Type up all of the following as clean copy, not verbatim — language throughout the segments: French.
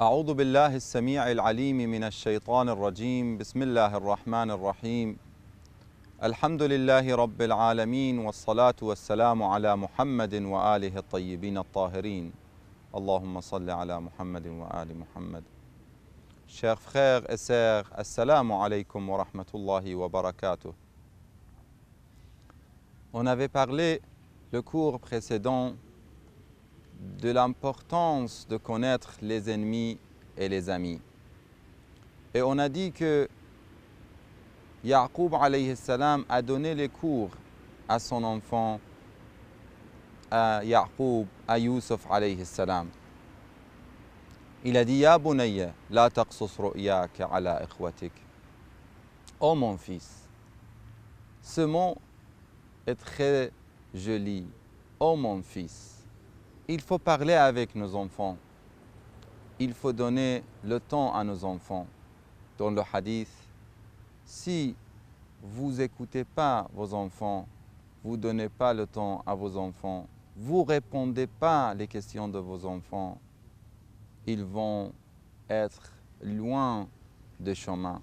أعوذ بالله السميع العليم من الشيطان الرجيم بسم الله الرحمن الرحيم الحمد لله رب العالمين والصلاة والسلام على محمد وآله الطيبين الطاهرين اللهم صل على محمد وآل محمد. Chers frères et sœurs, assalamu alaikum wa rahmatullahi wa barakatuh. On avait parlé le cours précédent de l'importance de connaître les ennemis et les amis. Et on a dit que Yaqub alayhi salam a donné les cours à son enfant, à Yaqub, à Yusuf alayhi salam. Il a dit Ya bunayya, la taqsus ru'yaka ala ikhwatik. Oh mon fils, ce mot est très joli. Oh mon fils. Il faut parler avec nos enfants. Il faut donner le temps à nos enfants. Dans le hadith, si vous n'écoutez pas vos enfants, vous ne donnez pas le temps à vos enfants, vous ne répondez pas les questions de vos enfants, ils vont être loin du chemin.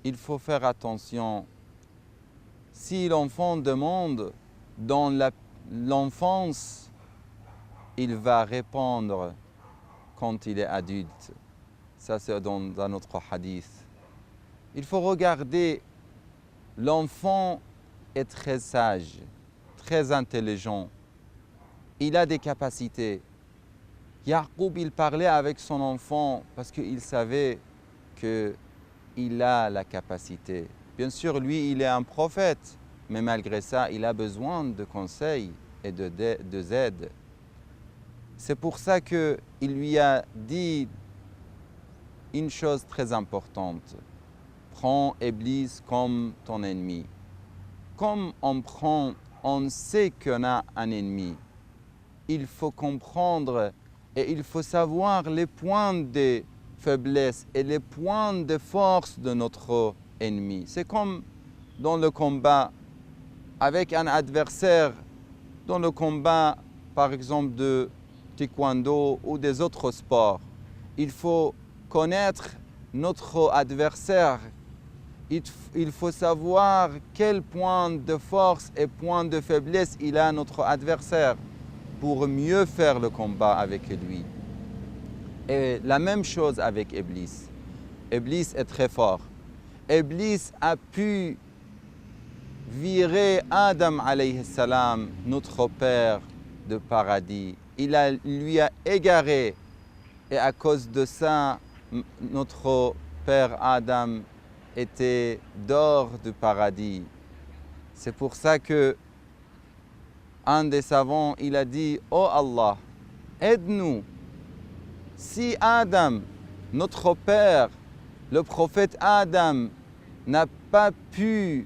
Il faut faire attention. Si l'enfant demande dans l'enfance, il va répondre quand il est adulte. Ça, c'est dans un autre hadith. Il faut regarder, l'enfant est très sage, très intelligent. Il a des capacités. Yaqub, il parlait avec son enfant parce qu'il savait qu'il a la capacité. Bien sûr, lui, il est un prophète, mais malgré ça, il a besoin de conseils et d'aide. C'est pour ça qu'il lui a dit une chose très importante. Prends Iblis comme ton ennemi. Comme on sait qu'on a un ennemi, il faut comprendre et il faut savoir les points de faiblesse et les points de force de notre ennemi. C'est comme dans le combat avec un adversaire, dans le combat par exemple de taekwondo ou des autres sports. Il faut connaître notre adversaire. Il faut savoir quel point de force et point de faiblesse il a notre adversaire pour mieux faire le combat avec lui. Et la même chose avec Iblis. Iblis est très fort. Iblis a pu virer Adam alayhi salam, notre père, de paradis. Lui a égaré et à cause de ça, notre père Adam était dehors du paradis. C'est pour ça que un des savants, il a dit « Oh Allah, aide-nous. Si Adam, notre père, le prophète Adam, n'a pas pu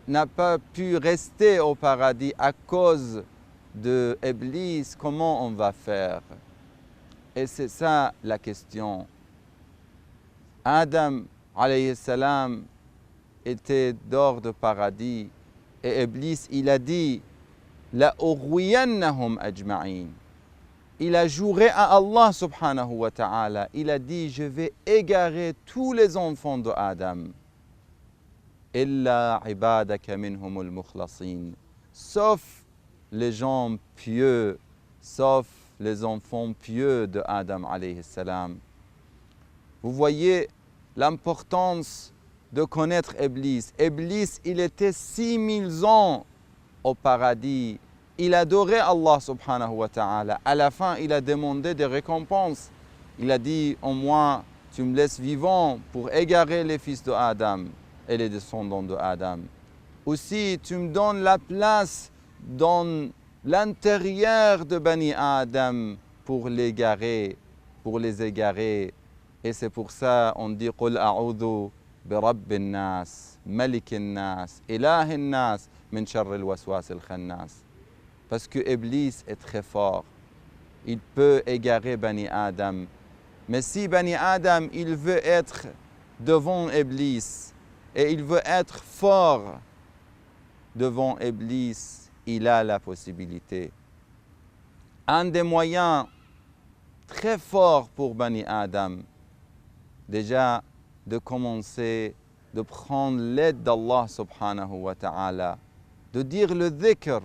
n'a pas pu rester au paradis à cause de Iblis, comment on va faire ?» Et c'est ça la question. Adam alayhi salam était dehors du paradis et Iblis, il a dit La ughwiyannahum ajma'in. Il a juré à Allah subhanahu wa ta'ala. Il a dit je vais égarer tous les enfants de Adam. Illa ibadaka minhumul mukhlasin. Sauf les gens pieux, sauf les enfants pieux de Adam alayhi salam. Vous voyez l'importance de connaître Iblis. Iblis, il était 6000 ans au paradis. Il adorait Allah subhanahu wa ta'ala. À la fin, il a demandé des récompenses. Il a dit, au moins, tu me laisses vivant pour égarer les fils de Adam et les descendants de Adam. Aussi, tu me donnes la place dans l'intérieur de Bani Adam pour les égarer. Et c'est pour ça qu'on dit قُلْ أَعُوذُ بِرَبِّ النَّاسِ مَلِكِ النَّاسِ إِلَهِ النَّاسِ مِنْ شَرِّ الْوَسْوَاسِ الْخَنَّاسِ. Parce que Iblis est très fort. Il peut égarer Bani Adam. Mais si Bani Adam, il veut être devant Iblis et il veut être fort devant Iblis, il a la possibilité. Un des moyens très forts pour Bani Adam, déjà de commencer, de prendre l'aide d'Allah subhanahu wa ta'ala, de dire le dhikr,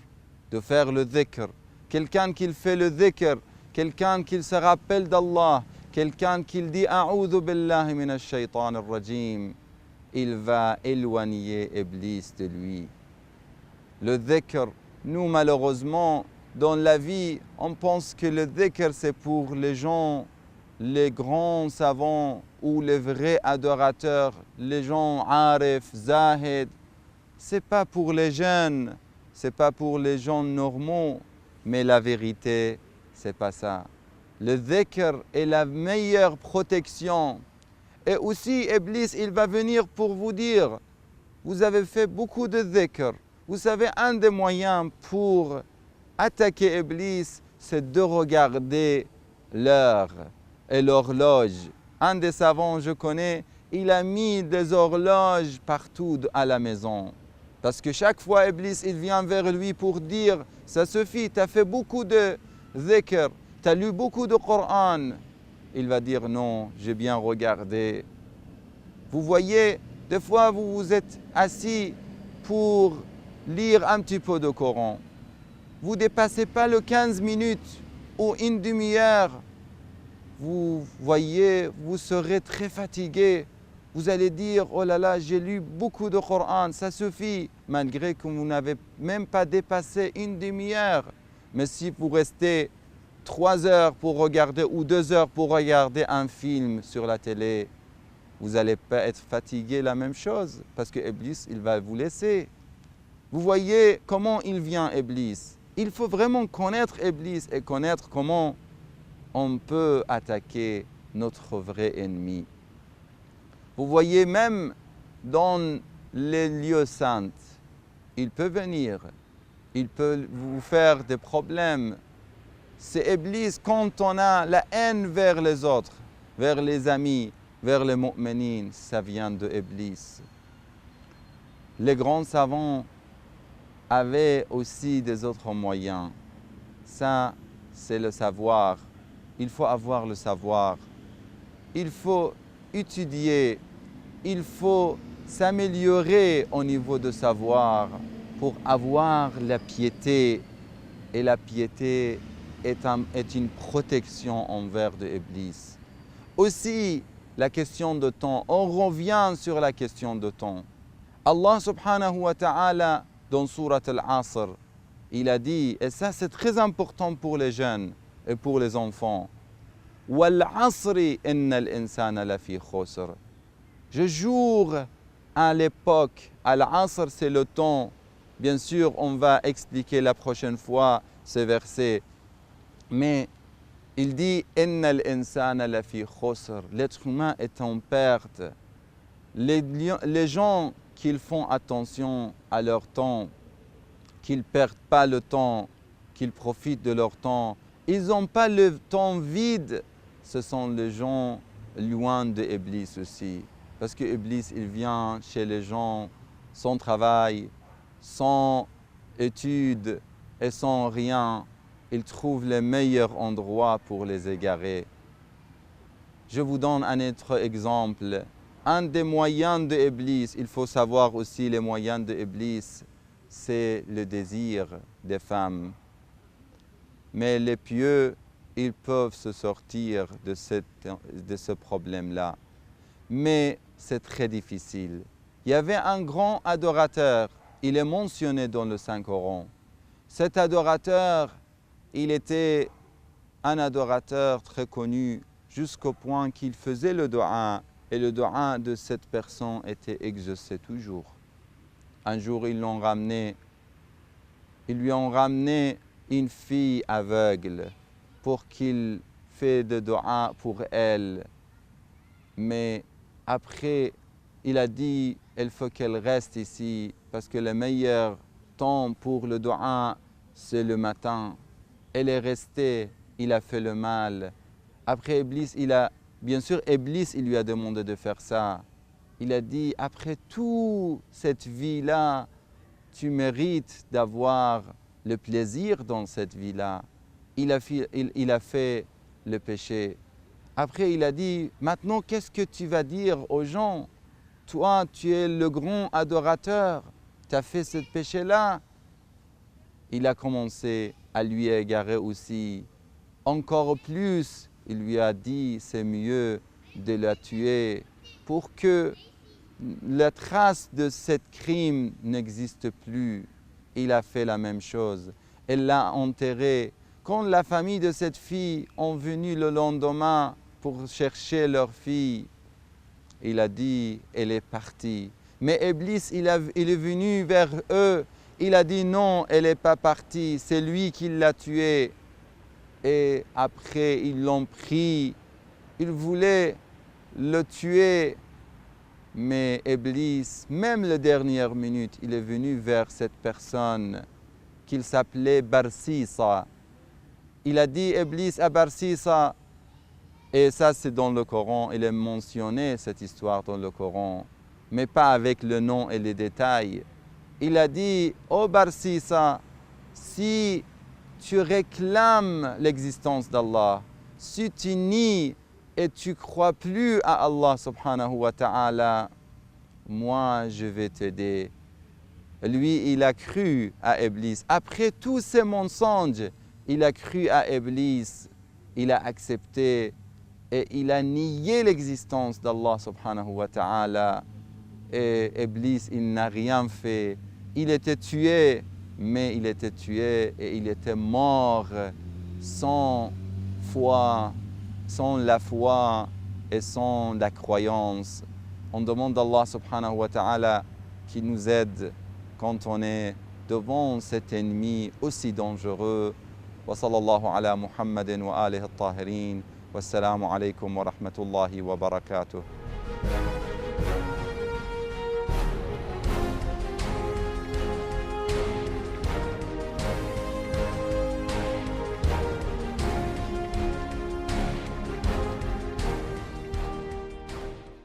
de faire le dhikr. Quelqu'un qui fait le dhikr, quelqu'un qui se rappelle d'Allah, quelqu'un qui dit « A'udhu billahi minash shaytan ar-rajim », il va éloigner Iblis de lui. Le dhikr, nous malheureusement, dans la vie, on pense que le dhikr c'est pour les gens, les grands savants ou les vrais adorateurs, les gens arif, zahid. C'est pas pour les jeunes, c'est pas pour les gens normaux, mais la vérité, c'est pas ça. Le dhikr est la meilleure protection. Et aussi, Iblis, il va venir pour vous dire, vous avez fait beaucoup de dhikr. Vous savez, un des moyens pour attaquer Iblis, c'est de regarder l'heure et l'horloge. Un des savants, je connais, il a mis des horloges partout à la maison. Parce que chaque fois, Iblis, il vient vers lui pour dire, ça suffit, tu as fait beaucoup de dhikr, tu as lu beaucoup de Coran. Il va dire, non, j'ai bien regardé. Vous voyez, des fois, vous vous êtes assis pour lire un petit peu de Coran. Vous ne dépassez pas le 15 minutes ou une demi-heure. Vous voyez, vous serez très fatigué. Vous allez dire, oh là là, j'ai lu beaucoup de Coran, ça suffit, malgré que vous n'avez même pas dépassé une demi-heure. Mais si vous restez 3 heures pour regarder ou 2 heures pour regarder un film sur la télé, vous n'allez pas être fatigué la même chose, parce que Iblis, il va vous laisser. Vous voyez comment il vient, Iblis. Il faut vraiment connaître Iblis et connaître comment on peut attaquer notre vrai ennemi. Vous voyez, même dans les lieux saints, il peut venir, il peut vous faire des problèmes. C'est Iblis quand on a la haine vers les autres, vers les amis, vers les mu'minines, ça vient de Iblis. Les grands savants avaient aussi des autres moyens. Ça, c'est le savoir. Il faut avoir le savoir. Il faut étudier. Il faut s'améliorer au niveau de savoir pour avoir la piété. Et la piété est une protection envers de Iblis. Aussi, la question de temps. On revient sur la question de temps. Allah subhanahu wa ta'ala, dans Surat Al-Asr, il a dit, et ça c'est très important pour les jeunes et pour les enfants, « Wal-asri innal insana lafi khusr » Je jure à l'époque, Al-Asr c'est le temps. Bien sûr, on va expliquer la prochaine fois ce verset. Mais il dit « Innal insana lafi khusr » L'être humain est en perte. Les gens qui font attention à leur temps, qu'ils ne perdent pas le temps, qu'ils profitent de leur temps, ils n'ont pas le temps vide. Ce sont les gens loin de Iblis aussi. Parce que Iblis, il vient chez les gens sans travail, sans études et sans rien. Il trouve les meilleurs endroits pour les égarer. Je vous donne un autre exemple. Un des moyens de Iblis, il faut savoir aussi les moyens de Iblis, c'est le désir des femmes. Mais les pieux, ils peuvent se sortir de ce problème-là. Mais c'est très difficile. Il y avait un grand adorateur, il est mentionné dans le Saint-Coran. Cet adorateur, il était un adorateur très connu jusqu'au point qu'il faisait le dua et le dua de cette personne était exaucé toujours. Un jour, ils lui ont ramené une fille aveugle pour qu'il fasse de dua pour elle. Mais après, il a dit, il faut qu'elle reste ici parce que le meilleur temps pour le dua, c'est le matin. Elle est restée, il a fait le mal. Après Iblis, bien sûr, Iblis, il lui a demandé de faire ça. Il a dit, après toute cette vie-là, tu mérites d'avoir le plaisir dans cette vie-là. il a fait le péché. Après, il a dit, maintenant, qu'est-ce que tu vas dire aux gens? Toi, tu es le grand adorateur, tu as fait ce péché-là. Il a commencé à lui égarer aussi. Encore plus, il lui a dit, c'est mieux de la tuer pour que la trace de ce crime n'existe plus. Il a fait la même chose. Elle l'a enterré. Quand la famille de cette fille est venue le lendemain pour chercher leur fille, il a dit, elle est partie. Mais Iblis, il est venu vers eux. Il a dit, non, elle n'est pas partie. C'est lui qui l'a tuée. Et après, ils l'ont pris. Ils voulaient le tuer. Mais Iblis, même la dernière minute, il est venu vers cette personne qu'il s'appelait Barsisa. Il a dit, Iblis à Barsisa, et ça c'est dans le Coran, il est mentionné cette histoire dans le Coran, mais pas avec le nom et les détails. Il a dit, oh Barsisa, si tu réclames l'existence d'Allah, si tu nies et tu ne crois plus à Allah subhanahu wa ta'ala, moi je vais t'aider. Lui, il a cru à Iblis. Après tous ces mensonges, il a cru à Iblis. Il a accepté et il a nié l'existence d'Allah subhanahu wa ta'ala. Et Iblis, il n'a rien fait. Il était tué, mais il était tué et il était mort sans foi, sans la foi et sans la croyance. On demande d'Allah subhanahu wa ta'ala qui nous aide quand on est devant cet ennemi aussi dangereux. Wa sallallahu ala Muhammadin wa alihi al-tahirin. Wassalamu alaikum wa rahmatullahi wa barakatuh.